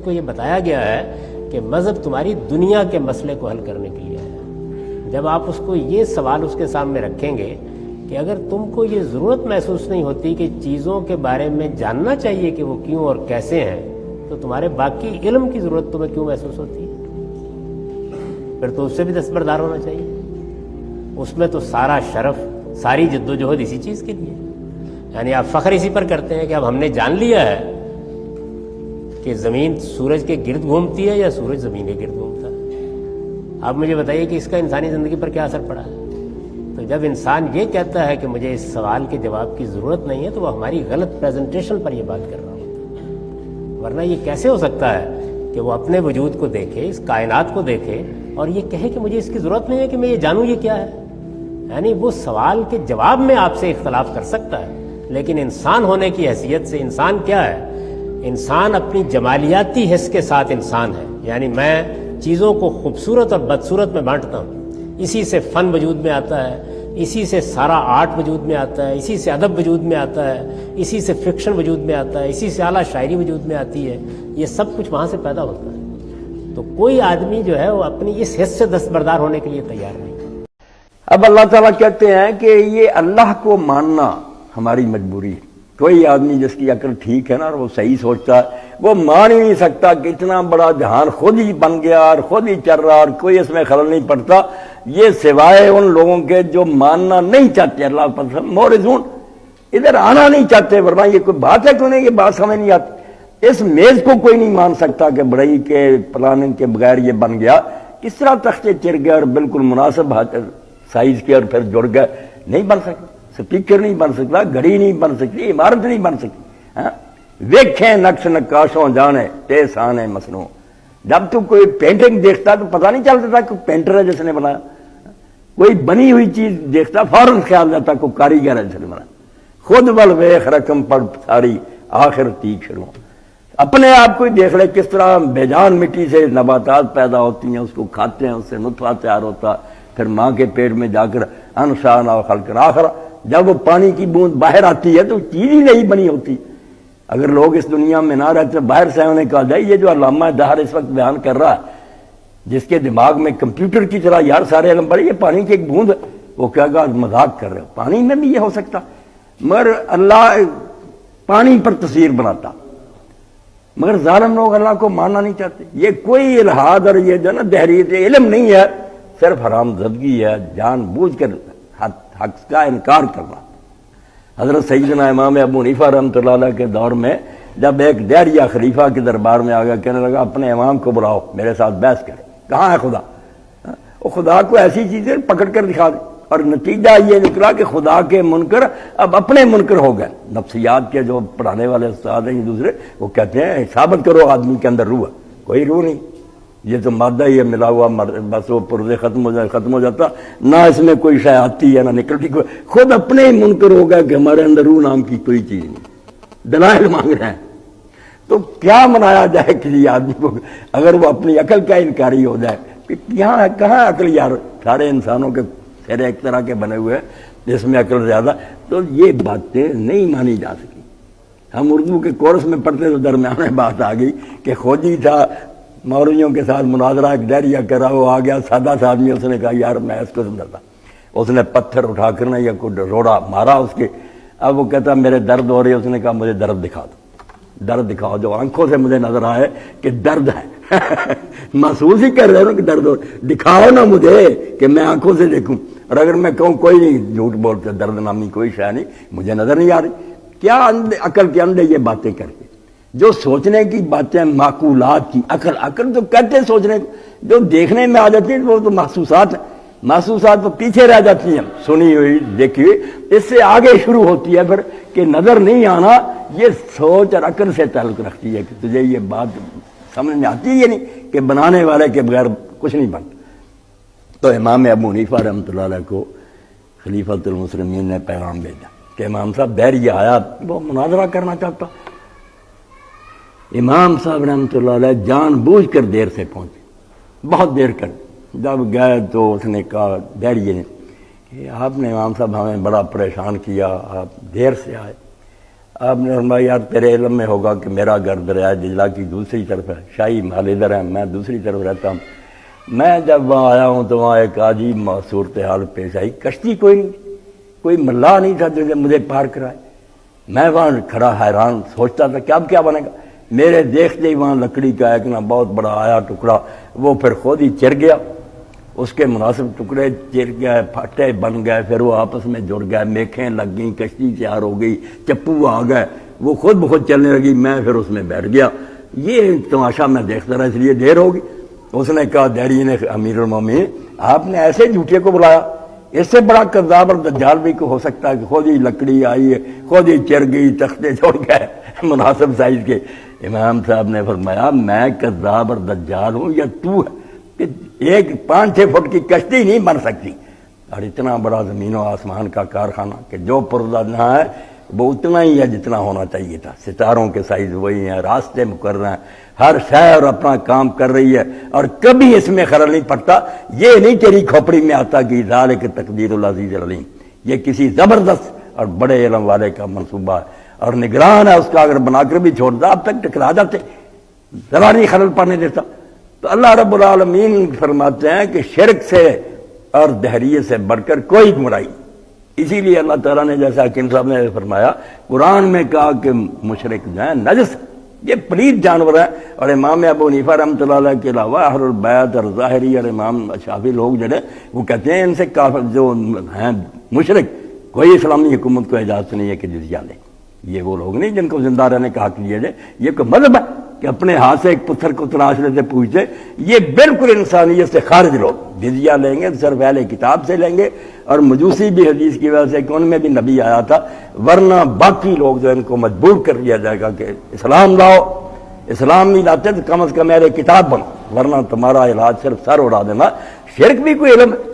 کو یہ بتایا گیا ہے کہ مذہب تمہاری دنیا کے مسئلے کو حل کرنے کے لیے ہے۔ جب آپ اس کو یہ سوال اس کے سامنے رکھیں گے کہ اگر تم کو یہ ضرورت محسوس نہیں ہوتی کہ چیزوں کے بارے میں جاننا چاہیے کہ وہ کیوں اور کیسے ہیں، تو تمہارے باقی علم کی ضرورت تمہیں کیوں محسوس ہوتی ہے؟ پھر تو اس سے بھی دستبردار ہونا چاہیے۔ اس میں تو سارا شرف، ساری جدوجہد اسی چیز کے لیے، یعنی آپ فخر اسی پر کرتے ہیں کہ اب ہم نے جان لیا ہے کہ زمین سورج کے گرد گھومتی ہے یا سورج زمین کے گرد گھومتا ہے۔ آپ مجھے بتائیے کہ اس کا انسانی زندگی پر کیا اثر پڑا ہے؟ تو جب انسان یہ کہتا ہے کہ مجھے اس سوال کے جواب کی ضرورت نہیں ہے تو وہ ہماری غلط پریزنٹیشن پر یہ بات کر رہا ہوتا ہے۔ ورنہ یہ کیسے ہو سکتا ہے کہ وہ اپنے وجود کو دیکھے، اس کائنات کو دیکھے اور یہ کہے کہ مجھے اس کی ضرورت نہیں ہے کہ میں یہ جانوں یہ کیا ہے؟ یعنی وہ سوال کے جواب میں آپ سے اختلاف کر سکتا ہے، لیکن انسان ہونے کی حیثیت سے انسان کیا ہے؟ انسان اپنی جمالیاتی حس کے ساتھ انسان ہے، یعنی میں چیزوں کو خوبصورت اور بدصورت میں بانٹتا ہوں۔ اسی سے فن وجود میں آتا ہے، اسی سے سارا آرٹ وجود میں آتا ہے، اسی سے ادب وجود میں آتا ہے، اسی سے فکشن وجود میں آتا ہے، اسی سے اعلیٰ شاعری وجود میں آتی ہے۔ یہ سب کچھ وہاں سے پیدا ہوتا ہے۔ تو کوئی آدمی جو ہے وہ اپنی اس حس سے دستبردار ہونے کے لیے تیار نہیں۔ اب اللہ تعالیٰ کہتے ہیں کہ یہ اللہ کو ماننا ہماری مجبوری ہے۔ کوئی آدمی جس کی عقل ٹھیک ہے نا اور وہ صحیح سوچتا ہے، وہ مان ہی نہیں سکتا کہ اتنا بڑا جہان خود ہی بن گیا اور خود ہی چل رہا اور کوئی اس میں خلل نہیں پڑتا، یہ سوائے ان لوگوں کے جو ماننا نہیں چاہتے اللہ پر مورزون، ادھر آنا نہیں چاہتے۔ ورنہ یہ کوئی بات ہے کہ انہیں یہ بات سمجھ نہیں آتی۔ اس میز کو کوئی نہیں مان سکتا کہ بڑائی کے پلاننگ کے بغیر یہ بن گیا، کس طرح تختے چر گئے اور بالکل مناسب سائز کے اور پھر جڑ گئے، نہیں بن سکتا۔ سپیکر نہیں بن سکتا، گھڑی نہیں بن سکتی، عمارت نہیں بن سکتی۔ ویکھیں نقش نقاشوں جانے تیسان مصنوع۔ جب تو کوئی پینٹنگ دیکھتا تو پتہ نہیں چلتا تھا کہ پینٹر ہے جس نے بنایا، کوئی بنی ہوئی چیز دیکھتا فوراً خیال جاتا کوئی کاریگر ہے جس نے بنایا۔ خود والویخ رقم پڑ ساری آخر تیک شروع۔ اپنے آپ کو ہی دیکھ لے کس طرح بے جان مٹی سے نباتات پیدا ہوتی ہیں، اس کو کھاتے ہیں، اس سے نطفہ تیار ہوتا، پھر ماں کے پیٹ میں جا کر انشانا خلق آخر، جب وہ پانی کی بوند باہر آتی ہے تو چیز ہی نہیں بنی ہوتی۔ اگر لوگ اس دنیا میں نہ رہتے باہر سے انہیں کہا جائے یہ جو علامہ دہر اس وقت بیان کر رہا ہے، جس کے دماغ میں کمپیوٹر کی طرح یار سارے علم پڑے، یہ پانی کی ایک بوند ہے، وہ کیا گا مذاق کر رہے ہو، پانی میں بھی یہ ہو سکتا، مگر اللہ پانی پر تصویر بناتا۔ مگر ظالم لوگ اللہ کو ماننا نہیں چاہتے۔ یہ کوئی الہاد اور یہ جو نا دہریت علم نہیں ہے، صرف حرام زدگی ہے، جان بوجھ کر حق کا انکار کرنا۔ حضرت سیدنا امام ابو حنیفہ رحمۃ اللہ علیہ کے دور میں جب ایک دہریہ خلیفہ کے دربار میں آ گیا، کہنے لگا اپنے امام کو بلاؤ میرے ساتھ بحث کرے، کہاں ہے خدا؟ وہ خدا کو ایسی چیزیں پکڑ کر دکھا دے، اور نتیجہ یہ نکلا کہ خدا کے منکر اب اپنے منکر ہو گئے۔ نفسیات کے جو پڑھانے والے استاد ہیں دوسرے، وہ کہتے ہیں ثابت کرو آدمی کے اندر روح ہے، کوئی روح نہیں، یہ تو مادہ ہی ہے ملا ہوا، بس وہ پردے ختم ہو جاتا، نہ اس میں کوئی شے آتی ہے نہ نکلتی، خود اپنے ہی منکر ہو گیا کہ ہمارے اندر روح نام کی کوئی چیز نہیں، دلائل مانگ رہے ہیں۔ تو کیا منایا جائے کسی آدمی کو اگر وہ اپنی عقل کا انکاری ہو جائے؟ کہ یہاں کہاں عقل یار، سارے انسانوں کے سر ایک طرح کے بنے ہوئے جس میں عقل زیادہ، تو یہ باتیں نہیں مانی جا سکی۔ ہم اردو کے کورس میں پڑھتے تو درمیان میں بات آ گئی کہ خوجی تھا مولویوں کے ساتھ مناظرہ، ایک دہریہ کرا، وہ آ گیا سادہ سا آدمی، اس نے کہا یار میں اس کو سمجھتا، اس نے پتھر اٹھا کر نہ یا کوئی روڑا مارا اس کے، اب وہ کہتا میرے درد ہو رہی ہے، اس نے کہا مجھے درد دکھا دو، درد دکھاؤ جو آنکھوں سے مجھے نظر آئے کہ درد ہے محسوس ہی کر رہے ہو کہ درد ہو، دکھاؤ نا مجھے کہ میں آنکھوں سے دیکھوں، اور اگر میں کہوں کوئی نہیں، جھوٹ بولتے، درد نامی کوئی شے نہیں، مجھے نظر نہیں آ رہی۔ کیا عقل کے اندھے یہ باتیں کر کے جو سوچنے کی باتیں معقولات کی، عقل تو کہتے ہیں سوچنے کو، جو دیکھنے میں آ جاتی ہیں وہ تو محسوسات ہیں، محسوسات تو پیچھے رہ جاتی ہیں، سنی ہوئی دیکھی ہوئی، اس سے آگے شروع ہوتی ہے پھر کہ نظر نہیں آنا، یہ سوچ اور عقل سے تعلق رکھتی ہے کہ تجھے یہ بات سمجھ میں آتی ہے نہیں کہ بنانے والے کے بغیر کچھ نہیں بنتا۔ تو امام ابو حنیفہ رحمۃ اللہ علیہ کو خلیفۃ المسلمین نے پیغام بھیجا کہ امام صاحب دہریہ آیا، وہ مناظرہ کرنا چاہتا۔ امام صاحب رحمۃ اللہ علیہ جان بوجھ کر دیر سے پہنچے، بہت دیر کر، جب گئے تو اس نے کہا دہریے نے کہ آپ نے امام صاحب ہمیں بڑا پریشان کیا، آپ دیر سے آئے۔ آپ نے فرمایا یار تیرے علم میں ہوگا کہ میرا گھر دریائے دجلہ کی دوسری طرف ہے، شاہی محل ادھر ہے، میں دوسری طرف رہتا ہوں۔ میں جب وہاں آیا ہوں تو وہاں ایک عجیب صورتحال پیش آئی، کشتی کوئی نہیں، کوئی ملاح نہیں تھا جو مجھے پار کرائے۔ میں وہاں کھڑا حیران سوچتا تھا کہ اب کیا بنے گا۔ میرے دیکھتے ہی وہاں لکڑی کا ایک نا بہت بڑا آیا ٹکڑا، وہ پھر خود ہی چر گیا، اس کے مناسب ٹکڑے چر گئے، پھٹے بن گئے، پھر وہ آپس میں جڑ گئے، میکھیں لگ گئیں، کشتی تیار ہو گئی، چپو آ گئے، وہ خود بخود چلنے لگی، میں پھر اس میں بیٹھ گیا۔ یہ تماشا میں دیکھتا رہا، اس لیے دیر ہوگی۔ اس نے کہا دہری نے، امیر المومنین آپ نے ایسے جھوٹے کو بلایا، اس سے بڑا کذاب اور دجال بھی کو ہو سکتا ہے کہ خود ہی لکڑی آئی ہے، خود ہی چر گئی، تختے جوڑ گئے مناسب سائز کے۔ امام صاحب نے فرمایا میں کذاب اور دجال ہوں یا تو ہے کہ ایک 5-6 فٹ کی کشتی نہیں بن سکتی، اور اتنا بڑا زمین و آسمان کا کارخانہ کہ جو پردہ جہاں ہے وہ اتنا ہی ہے جتنا ہونا چاہیے تھا، ستاروں کے سائز وہی ہیں، راستے مقرر ہیں، ہر شہر اپنا کام کر رہی ہے اور کبھی اس میں خلل نہیں پڑتا۔ یہ نہیں تیری کھوپڑی میں آتا کہ ذالک تقدیر العزیز العلیم، یہ کسی زبردست اور بڑے علم والے کا منصوبہ ہے اور نگران ہے اس کا، اگر بنا کر بھی چھوڑتا اب تک ٹکرا جاتے، ذرا نہیں خلل پانے دیتا۔ تو اللہ رب العالمین فرماتے ہیں کہ شرک سے اور دہریے سے بڑھ کر کوئی گمراہی۔ اسی لیے اللہ تعالیٰ نے جیسا حکیم صاحب نے فرمایا قرآن میں کہا کہ مشرک جو ہیں نجس، یہ پلید جانور ہیں، اور امام ابو حنیفہ رحمۃ اللہ علیہ کے علاوہ اہل البیت اور ظاہری اور امام شافعی لوگ جو ہے وہ کہتے ہیں ان سے کافر جو ہیں مشرک کوئی اسلامی حکومت کو اجازت نہیں ہے کہ جزیہ لیں۔ یہ وہ لوگ نہیں جن کو زندہ رہنے کا حق دیا جائے، یہ کوئی مذہب ہے کہ اپنے ہاتھ سے ایک پتھر کو تراش لیتے پوچھتے، یہ بالکل انسانیت سے خارج لوگ۔ جزیہ لیں گے صرف اہل کتاب سے لیں گے، اور مجوسی بھی حدیث کی وجہ سے کہ ان میں بھی نبی آیا تھا، ورنہ باقی لوگ جو ان کو مجبور کر دیا جائے گا کہ اسلام لاؤ، اسلام نہیں لاتے تو کم از کم اہل کتاب بنو، ورنہ تمہارا علاج صرف سر اڑا دینا۔ شرک بھی کوئی علم ہے،